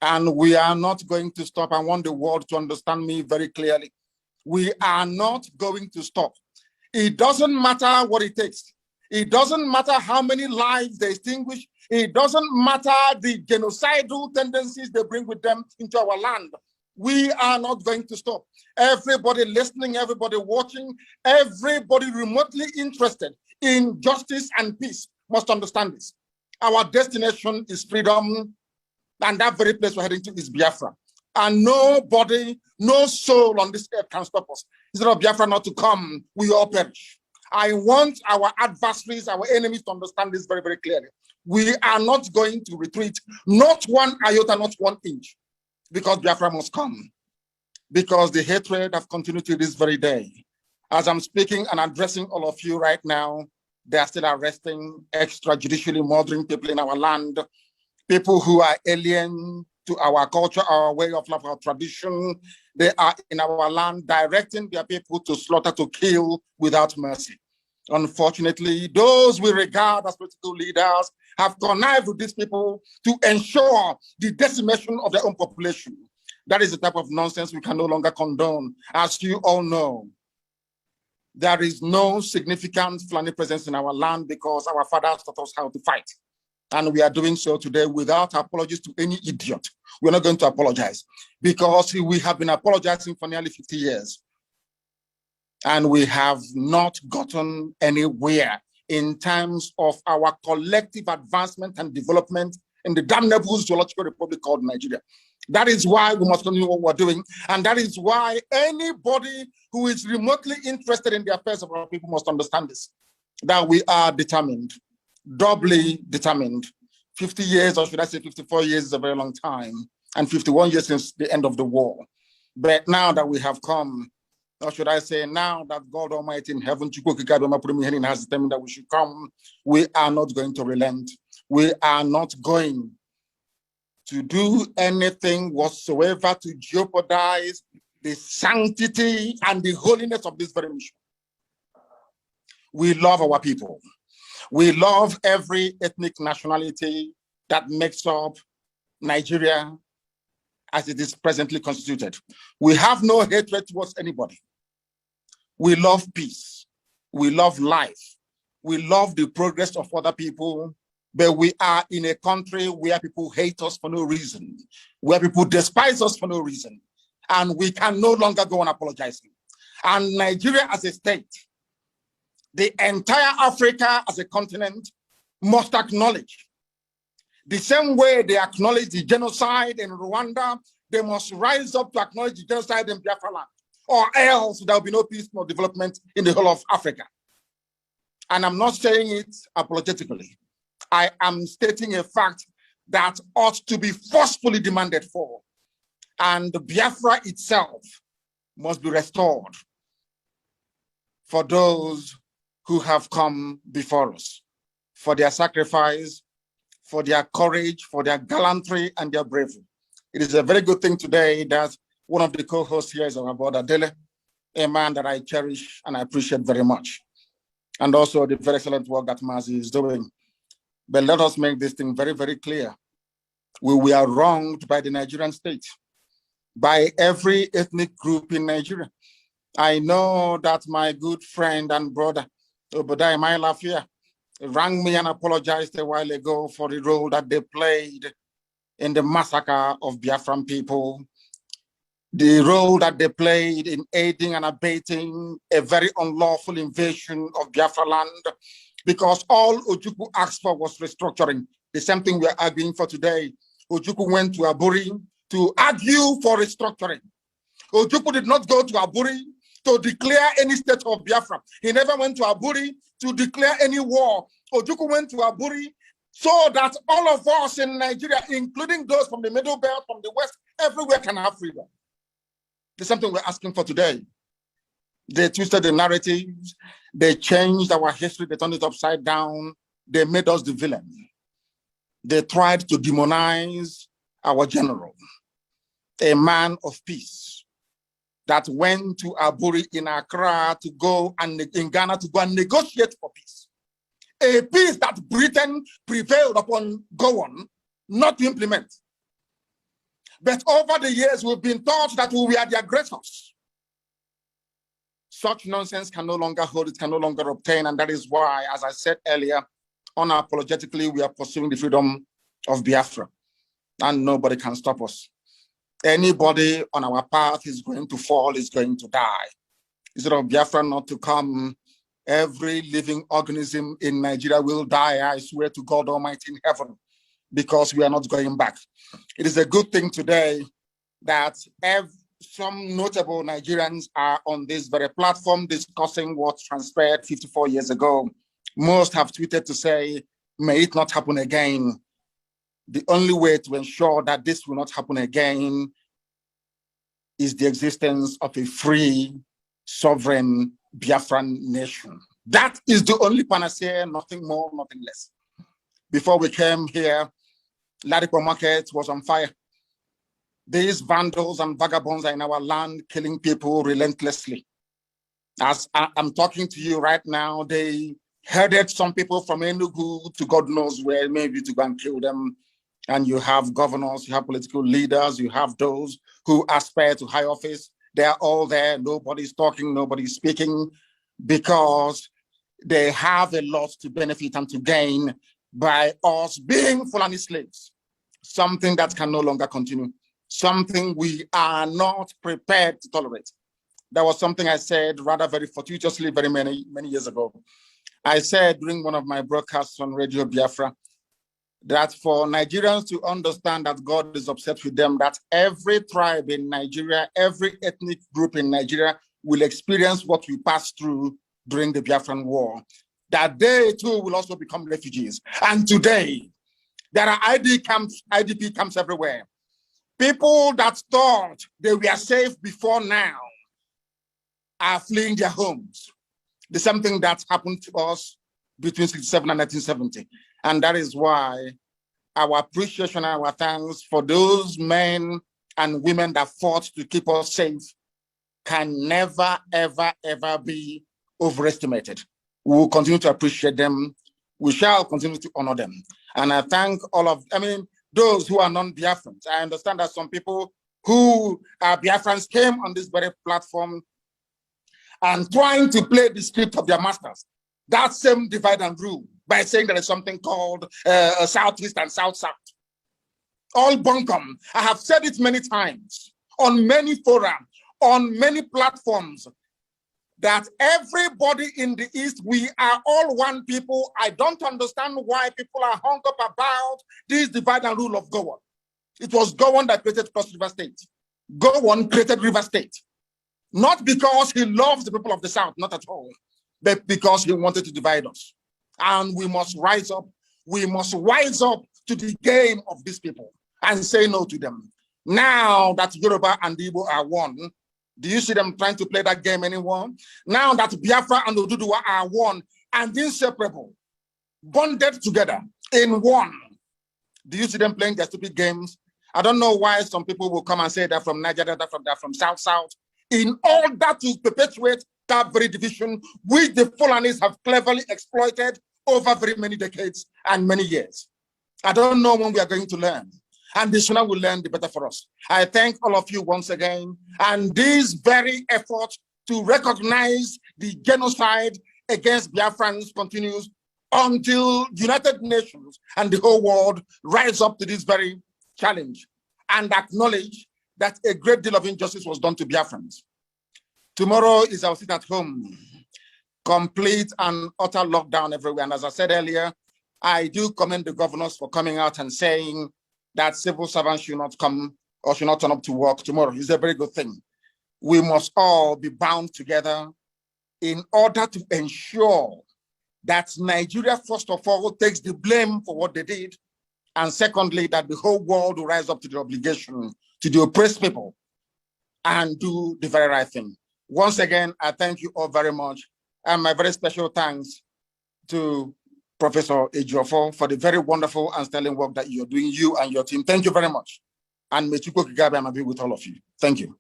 And we are not going to stop. I want the world to understand me very clearly. We are not going to stop. It doesn't matter what it takes. It doesn't matter how many lives they extinguish. It doesn't matter the genocidal tendencies they bring with them into our land. We are not going to stop. Everybody listening, everybody watching, everybody remotely interested in justice and peace must understand this. Our destination is freedom, and that very place we're heading to is Biafra. And nobody, no soul on this earth can stop us. Instead of Biafra not to come, we all perish. I want our adversaries, our enemies to understand this very, very clearly. We are not going to retreat, not one iota, not 1 inch, because Biafra must come. Because the hatred have continued to this very day. As I'm speaking and addressing all of you right now, they are still arresting, extrajudicially murdering people in our land, people who are alien to our culture, our way of life, our tradition. They are in our land directing their people to slaughter, to kill without mercy. Unfortunately, those we regard as political leaders have connived with these people to ensure the decimation of their own population. That is the type of nonsense we can no longer condone. As you all know, there is no significant Fulani presence in our land because our fathers taught us how to fight. And we are doing so today without apologies to any idiot. We're not going to apologize because we have been apologizing for nearly 50 years. And we have not gotten anywhere in terms of our collective advancement and development in the damnable zoological republic called Nigeria. That is why we must continue what we're doing. And that is why anybody who is remotely interested in the affairs of our people must understand this, that we are determined, doubly determined. 50 years, or should I say 54 years is a very long time, and 51 years since the end of the war. But now that we have come, or should I say now that God Almighty in heaven has determined that we should come, we are not going to relent. We are not going to do anything whatsoever to jeopardize the sanctity and the holiness of this very mission. We love our people. We love every ethnic nationality that makes up Nigeria as it is presently constituted. We have no hatred towards anybody. We love peace. We love life. We love the progress of other people. But we are in a country where people hate us for no reason, where people despise us for no reason, and we can no longer go on apologizing. And Nigeria as a state, the entire Africa as a continent must acknowledge. The same way they acknowledge the genocide in Rwanda, they must rise up to acknowledge the genocide in Biafra land, or else there will be no peace nor development in the whole of Africa. And I'm not saying it apologetically. I am stating a fact that ought to be forcefully demanded for. And Biafra itself must be restored for those who have come before us, for their sacrifice, for their courage, for their gallantry and their bravery. It is a very good thing today that one of the co-hosts here is our brother Dele, a man that I cherish and I appreciate very much. And also the very excellent work that Mazi is doing. But let us make this thing very, very clear. We are wronged by the Nigerian state, by every ethnic group in Nigeria. I know that my good friend and brother, Obadiah Mailafia, rang me and apologized a while ago for the role that they played in the massacre of Biafran people, the role that they played in aiding and abating a very unlawful invasion of Biafra land, because all Ojukwu asked for was restructuring. The same thing we're arguing for today. Ojukwu went to Aburi to argue for restructuring. Ojukwu did not go to Aburi to declare any state of Biafra. He never went to Aburi to declare any war. Ojukwu went to Aburi so that all of us in Nigeria, including those from the Middle Belt, from the West, everywhere can have freedom. There's something we're asking for today. They twisted the narratives. They changed our history. They turned it upside down. They made us the villain. They tried to demonize our general, a man of peace that went to Aburi in Accra to go and in Ghana to go and negotiate for peace. A peace that Britain prevailed upon Gowon not to implement. But over the years, we've been taught that we are the aggressors. Such nonsense can no longer hold, it can no longer obtain. And that is why, as I said earlier, unapologetically, we are pursuing the freedom of Biafra. And nobody can stop us. Anybody on our path is going to fall, is going to die. Instead of Biafra not to come, every living organism in Nigeria will die, I swear to God Almighty in heaven, because we are not going back. It is a good thing today that some notable Nigerians are on this very platform discussing what transpired 54 years ago. Most have tweeted to say, may it not happen again. The only way to ensure that this will not happen again is the existence of a free, sovereign Biafran nation. That is the only panacea, nothing more, nothing less. Before we came here, Ladipo Market was on fire. These vandals and vagabonds are in our land, killing people relentlessly. As I'm talking to you right now, they headed some people from Enugu to God knows where, maybe to go and kill them. And you have governors, you have political leaders, you have those who aspire to high office. They're all there. Nobody's talking, nobody's speaking, because they have a lot to benefit and to gain by us being Fulani slaves. Something that can no longer continue. Something we are not prepared to tolerate. That was something I said rather very fortuitously very many years ago. I said during one of my broadcasts on Radio Biafra that for Nigerians to understand that God is upset with them, that every tribe in Nigeria, every ethnic group in Nigeria will experience what we passed through during the Biafran War, that they too will also become refugees. And today, there are IDP camps everywhere. People that thought they were safe before now are fleeing their homes. There's something that happened to us between 1967 and 1970. And that is why our appreciation and our thanks for those men and women that fought to keep us safe can never, ever, ever be overestimated. We will continue to appreciate them. We shall continue to honor them. And I thank all of, those who are non-Biafrans. I understand that some people who are Biafrans came on this very platform and trying to play the script of their masters. That same divide and rule by saying there is something called Southeast and South-South. All bunkum. I have said it many times on many forums, on many platforms, that everybody in the East, we are all one people. I don't understand why people are hung up about this divide and rule of Gowon. It was Gowon that created Cross River State. Gowon created River State. Not because he loves the people of the South, not at all, but because he wanted to divide us. And we must rise up. We must rise up to the game of these people and say no to them. Now that Yoruba and Igbo are one, do you see them trying to play that game anymore? Now that Biafra and Oduduwa are one and inseparable, bonded together in one, do you see them playing their stupid games? I don't know why some people will come and say they're from Nigeria, they're from South-South, in order to perpetuate that very division, which the Fulanis have cleverly exploited over very many decades and many years. I don't know when we are going to learn. And the sooner we learn, the better for us. I thank all of you once again. And this very effort to recognize the genocide against Biafrans continues until the United Nations and the whole world rise up to this very challenge and acknowledge that a great deal of injustice was done to Biafrans. Tomorrow is our sit at home, complete and utter lockdown everywhere. And as I said earlier, I do commend the governors for coming out and saying that civil servants should not come or should not turn up to work tomorrow. It's a very good thing. We must all be bound together in order to ensure that Nigeria, first of all, takes the blame for what they did. And secondly, that the whole world will rise up to the obligation to the oppressed people and do the very right thing. Once again, I thank you all very much. And my very special thanks to Professor Ejiofor for the very wonderful and sterling work that you're doing, you and your team. Thank you very much. And may Chukwu Kigabe be with all of you. Thank you.